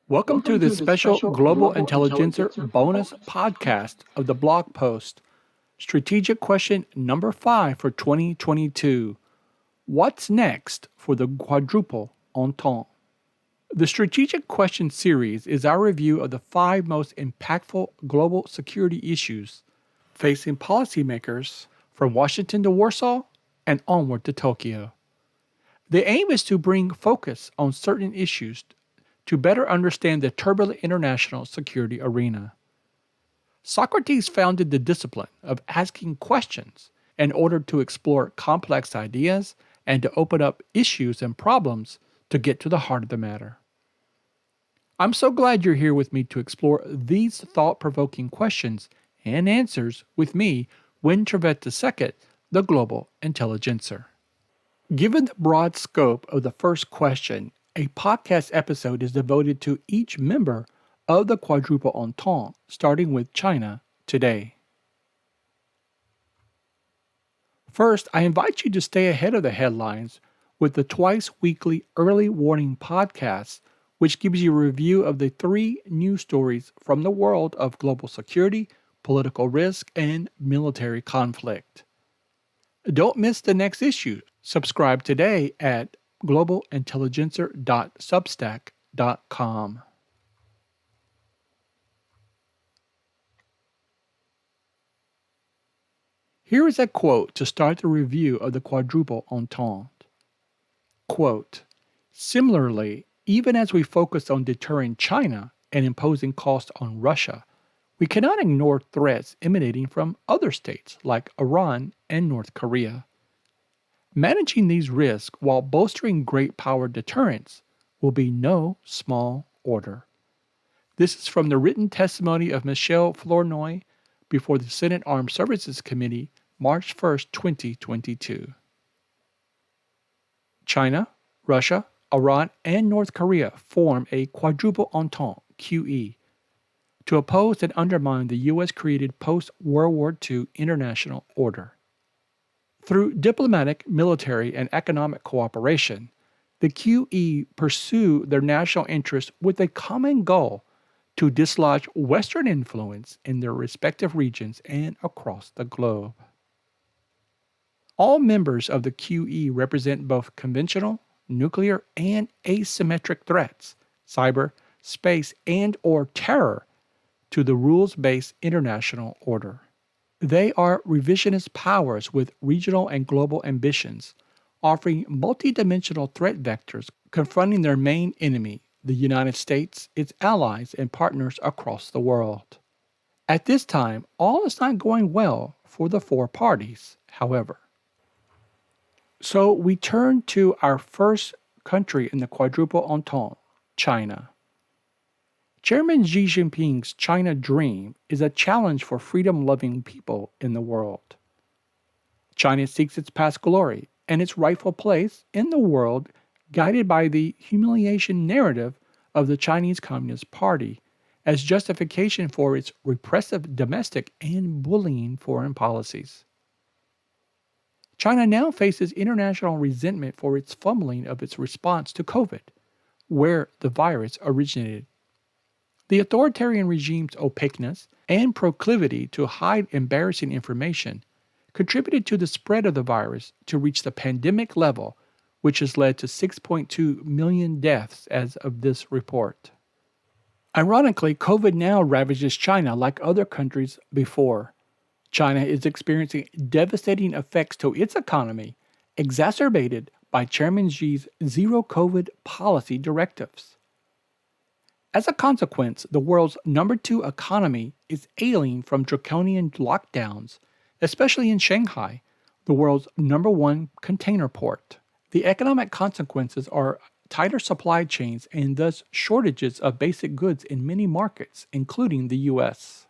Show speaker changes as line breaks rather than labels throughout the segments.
Welcome to this special Global Intelligencer bonus podcast of the blog post, Strategic Question number 5 for 2022. What's next for the Quadruple Entente? The Strategic Question series is our review of the 5 most impactful global security issues facing policymakers from Washington to Warsaw and onward to Tokyo. The aim is to bring focus on certain issues to better understand the turbulent international security arena. Socrates founded the discipline of asking questions in order to explore complex ideas and to open up issues and problems to get to the heart of the matter. I'm so glad you're here with me to explore these thought-provoking questions and answers with me, Win Trevette II, the Global Intelligencer. Given the broad scope of the first question, a podcast episode is devoted to each member of the Quadruple Entente, starting with China today. First, I invite you to stay ahead of the headlines with the twice-weekly Early Warning podcast, which gives you a review of the 3 news stories from the world of global security, political risk, and military conflict. Don't miss the next issue. Subscribe today at globalintelligencer.substack.com. Here is a quote to start the review of the Quadruple Entente. Quote, "Similarly, even as we focus on deterring China and imposing costs on Russia, we cannot ignore threats emanating from other states like Iran and North Korea. Managing these risks while bolstering great power deterrence will be no small order." This is from the written testimony of Michel Flournoy before the Senate Armed Services Committee, March 1, 2022. China, Russia, Iran, and North Korea form a Quadruple Entente, QE, to oppose and undermine the U.S.-created post-World War II international order. Through diplomatic, military, and economic cooperation, the QE pursue their national interests with a common goal to dislodge Western influence in their respective regions and across the globe. All members of the QE represent both conventional, nuclear, and asymmetric threats, cyber, space, and/or terror to the rules-based international order. They are revisionist powers with regional and global ambitions, offering multidimensional threat vectors confronting their main enemy, the United States, its allies, and partners across the world. At this time, all is not going well for the 4 parties, however. So we turn to our first country in the Quadruple Entente, China. Chairman Xi Jinping's China dream is a challenge for freedom-loving people in the world. China seeks its past glory and its rightful place in the world, guided by the humiliation narrative of the Chinese Communist Party as justification for its repressive domestic and bullying foreign policies. China now faces international resentment for its fumbling of its response to COVID, where the virus originated. The authoritarian regime's opaqueness and proclivity to hide embarrassing information contributed to the spread of the virus to reach the pandemic level, which has led to 6.2 million deaths as of this report. Ironically, COVID now ravages China like other countries before. China is experiencing devastating effects to its economy, exacerbated by Chairman Xi's zero-COVID policy directives. As a consequence, the world's number 2 economy is ailing from draconian lockdowns, especially in Shanghai, the world's number 1 container port. The economic consequences are tighter supply chains and thus shortages of basic goods in many markets, including the U.S.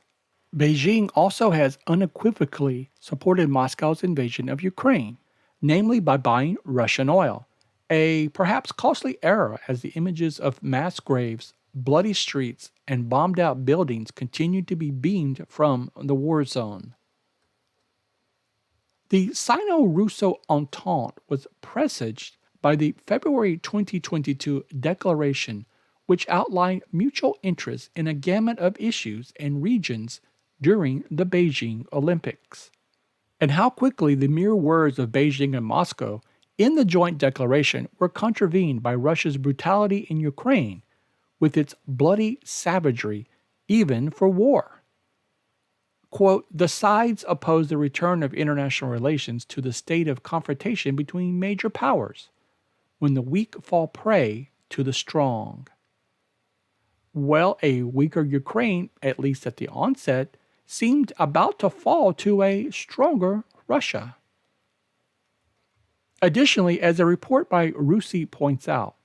Beijing also has unequivocally supported Moscow's invasion of Ukraine, namely by buying Russian oil, a perhaps costly error as the images of mass graves, bloody streets, and bombed-out buildings continue to be beamed from the war zone. The Sino-Russo Entente was presaged by the February 2022 declaration which outlined mutual interests in a gamut of issues and regions during the Beijing Olympics. And how quickly the mere words of Beijing and Moscow in the joint declaration were contravened by Russia's brutality in Ukraine with its bloody savagery, even for war. Quote, the sides oppose the return of international relations to the state of confrontation between major powers, when the weak fall prey to the strong. Well, a weaker Ukraine, at least at the onset, seemed about to fall to a stronger Russia. Additionally, as a report by Rusi points out,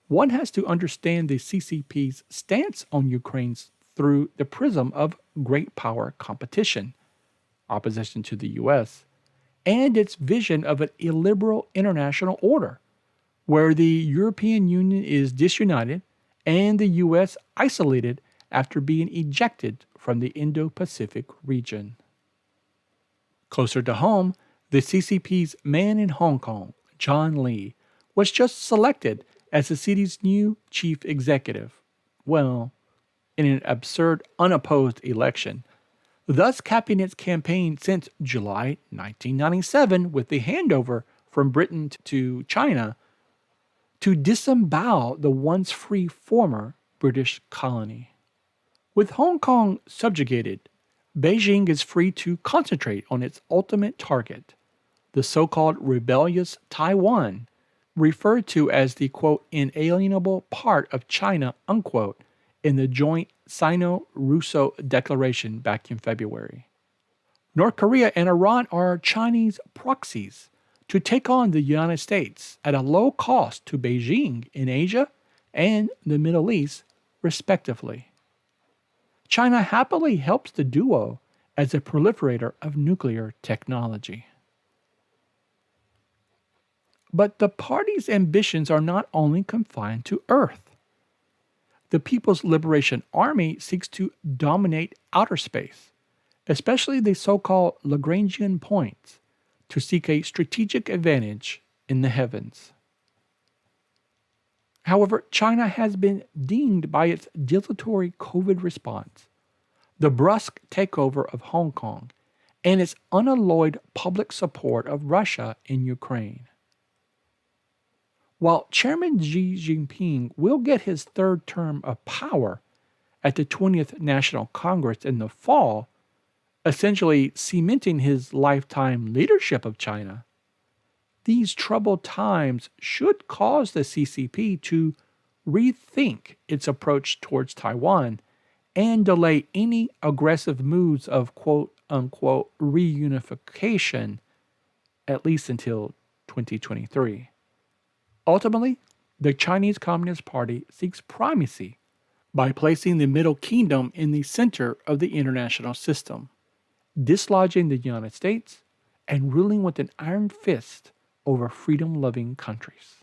one has to understand the CCP's stance on Ukraine through the prism of great power competition, opposition to the US, and its vision of an illiberal international order, where the European Union is disunited and the US isolated after being ejected from the Indo-Pacific region. Closer to home, the CCP's man in Hong Kong, John Lee, was just selected as the city's new chief executive. Well, in an absurd, unopposed election, thus capping its campaign since July 1997 with the handover from Britain to China to disembowel the once free former British colony. With Hong Kong subjugated, Beijing is free to concentrate on its ultimate target, the so-called rebellious Taiwan, referred to as the, quote, inalienable part of China, unquote, in the joint Sino-Russo declaration back in February. North Korea and Iran are Chinese proxies to take on the United States at a low cost to Beijing in Asia and the Middle East, respectively. China happily helps the duo as a proliferator of nuclear technology. But the party's ambitions are not only confined to Earth. The People's Liberation Army seeks to dominate outer space, especially the so-called Lagrangian points, to seek a strategic advantage in the heavens. However, China has been dinged by its dilatory COVID response, the brusque takeover of Hong Kong, and its unalloyed public support of Russia in Ukraine. While Chairman Xi Jinping will get his third term of power at the 20th National Congress in the fall, essentially cementing his lifetime leadership of China, these troubled times should cause the CCP to rethink its approach towards Taiwan and delay any aggressive moves of quote-unquote reunification, at least until 2023. Ultimately, the Chinese Communist Party seeks primacy by placing the Middle Kingdom in the center of the international system, dislodging the United States and ruling with an iron fist over freedom-loving countries.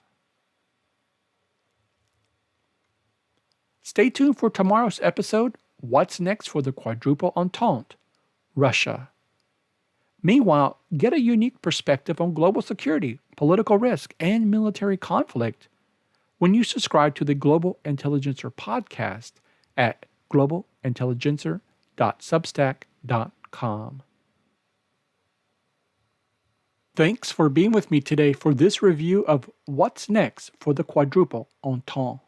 Stay tuned for tomorrow's episode, What's Next for the Quadruple Entente? Russia. Meanwhile, get a unique perspective on global security, political risk, and military conflict when you subscribe to the Global Intelligencer podcast at globalintelligencer.substack.com. Thanks for being with me today for this review of What's Next for the Quadruple Entente.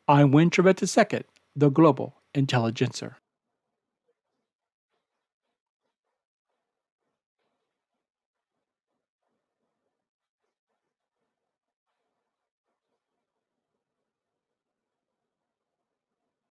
I'm Win Trevette II, the Global Intelligencer.